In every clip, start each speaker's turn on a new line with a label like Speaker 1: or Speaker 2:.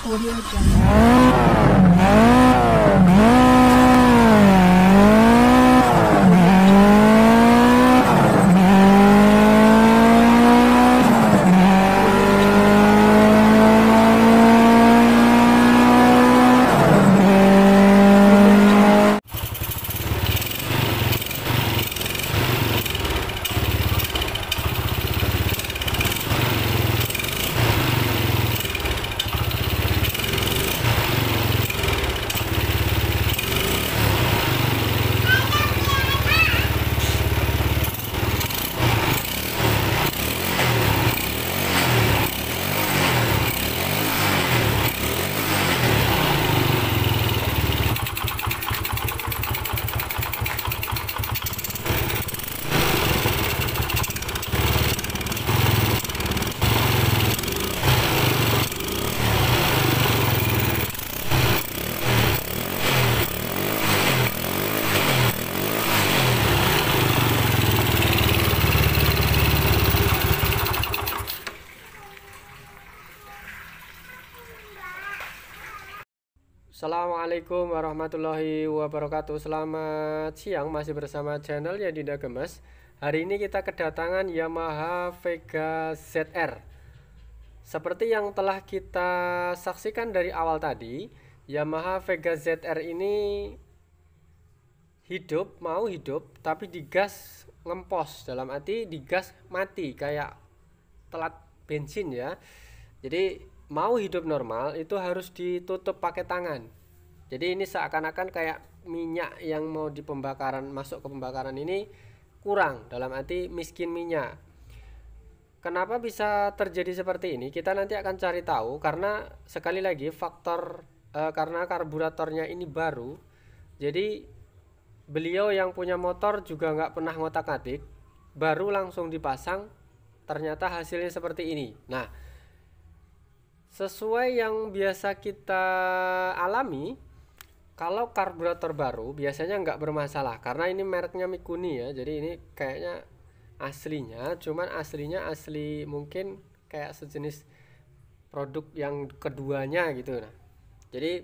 Speaker 1: Audio Jungle.
Speaker 2: Assalamualaikum warahmatullahi wabarakatuh. Selamat siang, masih bersama channel Yadinda Gemes. Hari ini kita kedatangan Yamaha Vega ZR. Seperti yang telah kita saksikan dari awal tadi, Yamaha Vega ZR ini mau hidup tapi digas ngempos, dalam arti digas mati kayak telat bensin ya. Jadi mau hidup normal itu harus ditutup pakai tangan. Jadi ini seakan-akan kayak minyak yang mau di pembakaran, masuk ke pembakaran ini kurang, dalam arti miskin minyak. Kenapa bisa terjadi seperti ini? Kita nanti akan cari tahu, karena sekali lagi faktor karena karburatornya ini baru. Jadi beliau yang punya motor juga nggak pernah ngotak-ngatik, baru langsung dipasang, ternyata hasilnya seperti ini. Nah, sesuai yang biasa kita alami, kalau karburator baru biasanya nggak bermasalah, karena ini mereknya Mikuni ya. Jadi ini kayaknya aslinya, cuman aslinya asli mungkin kayak sejenis produk yang keduanya gitu. Nah, jadi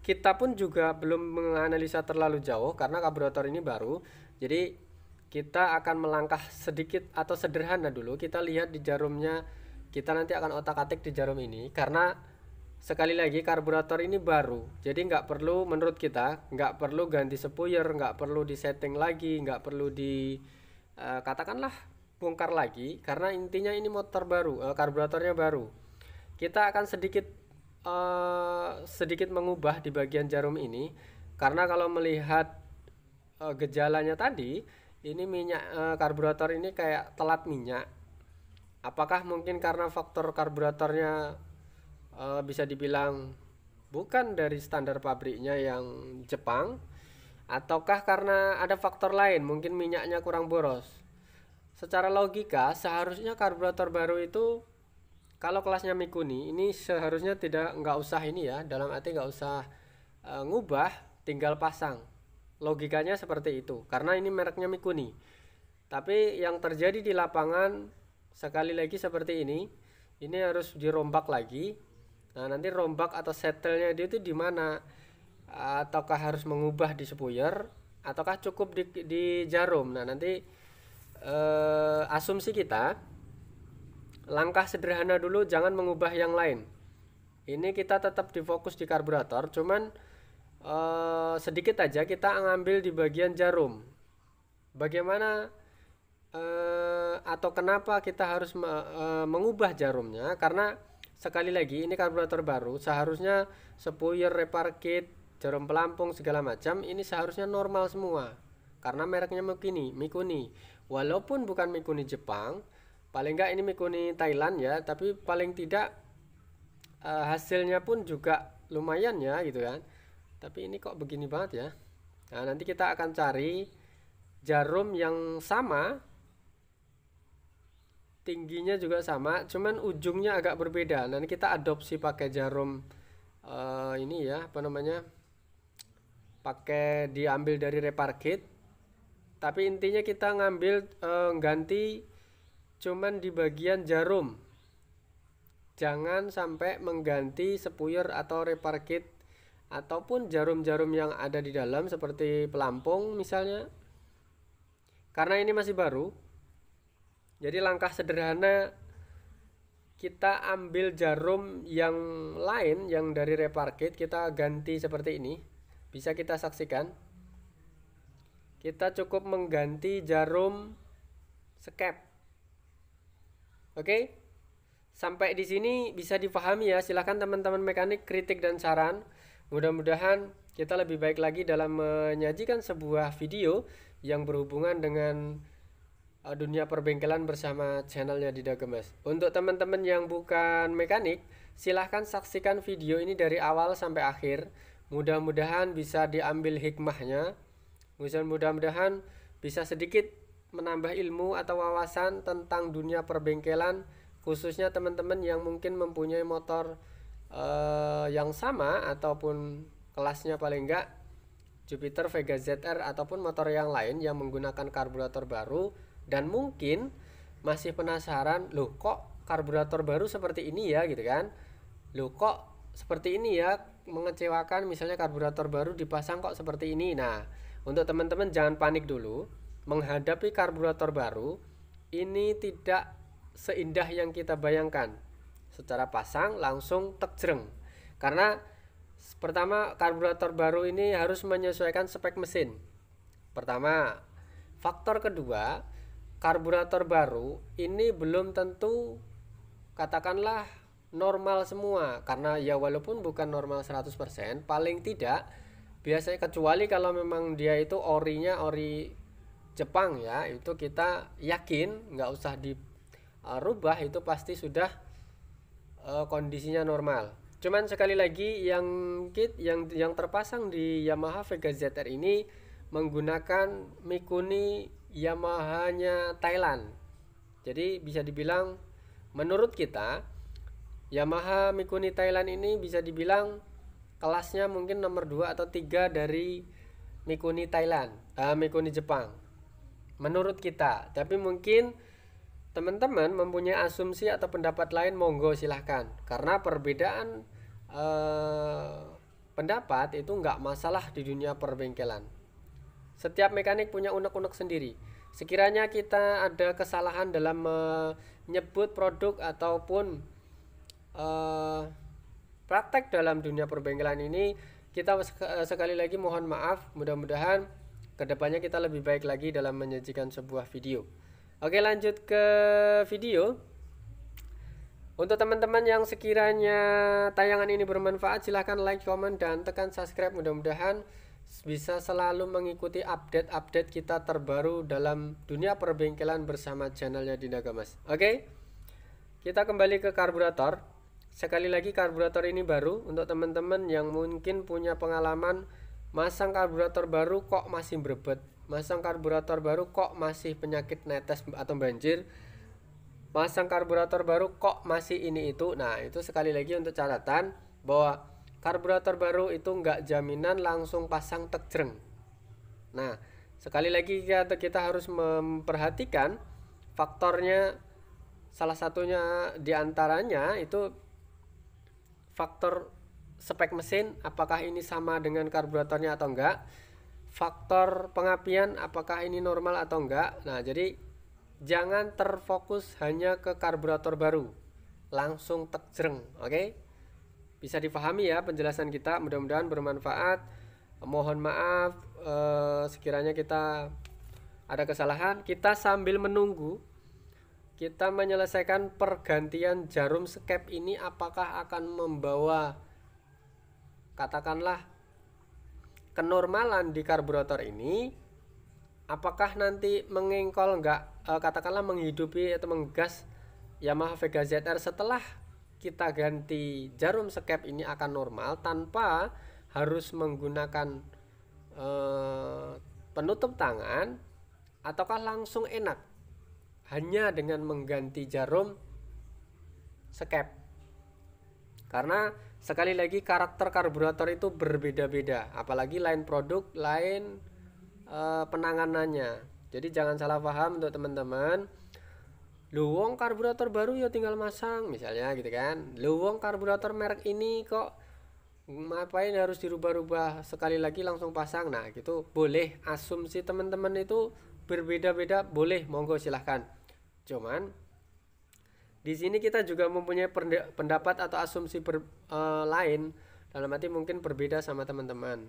Speaker 2: kita pun juga belum menganalisa terlalu jauh karena karburator ini baru. Jadi kita akan melangkah sedikit atau sederhana dulu. Kita lihat di jarumnya, kita nanti akan otak-atik di jarum ini, karena sekali lagi karburator ini baru. Jadi nggak perlu, menurut kita nggak perlu ganti sepuyer, nggak perlu disetting lagi, nggak perlu di katakanlah bongkar lagi, karena intinya ini motor baru, karburatornya baru. Kita akan sedikit mengubah di bagian jarum ini, karena kalau melihat gejalanya tadi, ini minyak karburator ini kayak telat minyak. Apakah mungkin karena faktor karburatornya bisa dibilang bukan dari standar pabriknya yang Jepang, ataukah karena ada faktor lain, mungkin minyaknya kurang boros? Secara logika seharusnya karburator baru itu, kalau kelasnya Mikuni ini seharusnya nggak usah ini ya, dalam arti nggak usah ngubah, tinggal pasang. Logikanya seperti itu, karena ini mereknya Mikuni. Tapi yang terjadi di lapangan sekali lagi seperti ini harus dirombak lagi. Nah, nanti rombak atau setelnya dia itu di mana? Ataukah harus mengubah di sepuyer, ataukah cukup di jarum? Nah, nanti asumsi kita, langkah sederhana dulu, jangan mengubah yang lain. Ini kita tetap difokus di karburator, cuman sedikit aja kita ngambil di bagian jarum. Bagaimana atau kenapa kita harus mengubah jarumnya? Karena sekali lagi ini karburator baru, seharusnya sepuyer, repar kit, jarum pelampung segala macam ini seharusnya normal semua, karena mereknya Mikuni. Walaupun bukan Mikuni Jepang, paling enggak ini Mikuni Thailand ya, tapi paling tidak hasilnya pun juga lumayan ya gitu kan. Tapi ini kok begini banget ya. Nah, nanti kita akan cari jarum yang sama, tingginya juga sama, cuman ujungnya agak berbeda. Nanti kita adopsi pakai jarum ini ya, apa namanya, pakai diambil dari repar kit. Tapi intinya kita ngambil ganti cuman di bagian jarum. jangan sampai mengganti spuyur atau repair kit ataupun jarum-jarum yang ada di dalam seperti pelampung misalnya, karena ini masih baru. Jadi langkah sederhana, kita ambil jarum yang lain yang dari repair kit, kita ganti seperti ini. Bisa kita saksikan, kita cukup mengganti jarum skep. Oke, sampai di sini bisa dipahami ya. Silahkan teman-teman mekanik kritik dan saran. Mudah-mudahan kita lebih baik lagi dalam menyajikan sebuah video yang berhubungan dengan dunia perbengkelan bersama channelnya Dida Gemes. Untuk teman-teman yang bukan mekanik, silahkan saksikan video ini dari awal sampai akhir. Mudah-mudahan bisa diambil hikmahnya. Mudah-mudahan bisa sedikit menambah ilmu atau wawasan tentang dunia perbengkelan, khususnya teman-teman yang mungkin mempunyai motor yang sama ataupun kelasnya paling enggak Jupiter, Vega ZR ataupun motor yang lain yang menggunakan karburator baru dan mungkin masih penasaran, loh kok karburator baru seperti ini ya gitu kan, loh kok seperti ini ya, mengecewakan misalnya karburator baru dipasang kok seperti ini. Nah, untuk teman-teman jangan panik dulu, menghadapi karburator baru ini tidak seindah yang kita bayangkan. Secara pasang langsung tek jreng. Karena pertama, karburator baru ini harus menyesuaikan spek mesin. Pertama, faktor kedua, karburator baru ini belum tentu katakanlah normal semua, karena ya walaupun bukan normal 100%, paling tidak biasanya, kecuali kalau memang dia itu orinya ori Jepang ya, itu kita yakin nggak usah dirubah, itu pasti sudah kondisinya normal. Cuman sekali lagi, yang kit yang terpasang di Yamaha Vega ZR ini menggunakan Mikuni Yamaha-nya Thailand. Jadi bisa dibilang menurut kita Yamaha Mikuni Thailand ini bisa dibilang kelasnya mungkin nomor 2 atau 3 dari Mikuni Thailand, Mikuni Jepang. Menurut kita, tapi mungkin teman-teman mempunyai asumsi atau pendapat lain, monggo silahkan. Karena perbedaan pendapat itu nggak masalah di dunia perbengkelan. Setiap mekanik punya unek-unek sendiri. Sekiranya kita ada kesalahan dalam menyebut produk ataupun praktek dalam dunia perbengkelan ini, kita sekali lagi mohon maaf. Mudah-mudahan kedepannya kita lebih baik lagi dalam menyajikan sebuah video. Oke, lanjut ke video. Untuk teman-teman yang sekiranya tayangan ini bermanfaat, silahkan like, comment, dan tekan subscribe. Mudah-mudahan bisa selalu mengikuti update-update kita terbaru dalam dunia perbengkelan bersama channelnya Dida Gemes. Oke, kita kembali ke karburator. Sekali lagi, karburator ini baru. Untuk teman-teman yang mungkin punya pengalaman masang karburator baru kok masih berebet, masang karburator baru kok masih penyakit netes atau banjir, masang karburator baru kok masih ini itu. Nah, itu sekali lagi untuk catatan bahwa karburator baru itu nggak jaminan langsung pasang tek jreng. Nah, sekali lagi kita harus memperhatikan faktornya. Salah satunya diantaranya itu faktor spek mesin, apakah ini sama dengan karburatornya atau enggak. Faktor pengapian, apakah ini normal atau enggak. Nah, jadi jangan terfokus hanya ke karburator baru, langsung tek jreng. Oke, bisa dipahami ya penjelasan kita, mudah-mudahan bermanfaat. Mohon maaf sekiranya kita ada kesalahan. Kita sambil menunggu kita menyelesaikan pergantian jarum skep ini, apakah akan membawa katakanlah kenormalan di karburator ini, apakah nanti mengengkol enggak, katakanlah menghidupi atau menggas Yamaha Vega ZR setelah kita ganti jarum skep ini akan normal tanpa harus menggunakan penutup tangan, ataukah langsung enak hanya dengan mengganti jarum skep. Karena sekali lagi karakter karburator itu berbeda-beda, apalagi lain produk, lain penanganannya. Jadi jangan salah paham untuk teman-teman. Lu wong karburator baru ya tinggal masang misalnya gitu kan. Lu wong karburator merek ini kok ngapain harus dirubah-rubah, sekali lagi langsung pasang. Nah gitu boleh, asumsi teman-teman itu berbeda-beda, boleh, monggo silahkan. Cuman di sini kita juga mempunyai pendapat atau asumsi lain, dalam arti mungkin berbeda sama teman-teman.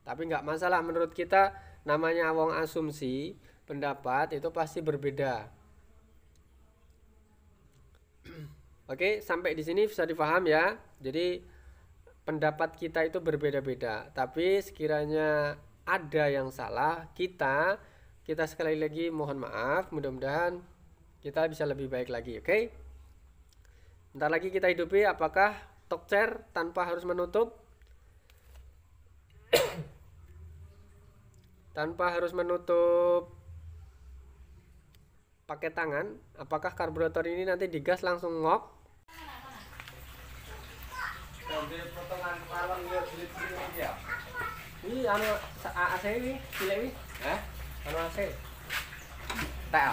Speaker 2: Tapi nggak masalah, menurut kita namanya wong asumsi, pendapat itu pasti berbeda. Oke, sampai di sini bisa dipaham ya. Jadi pendapat kita itu berbeda-beda, tapi sekiranya ada yang salah, kita sekali lagi mohon maaf, mudah-mudahan kita bisa lebih baik lagi. Oke, bentar lagi kita hidupi apakah talk chair tanpa harus menutup, tanpa harus menutup pakai tangan. Apakah karburator ini nanti digas langsung ngok? Potongan palem yo cilik-cilik ya. Ini anu AC ini, cilik ini. Anu AC. Tel.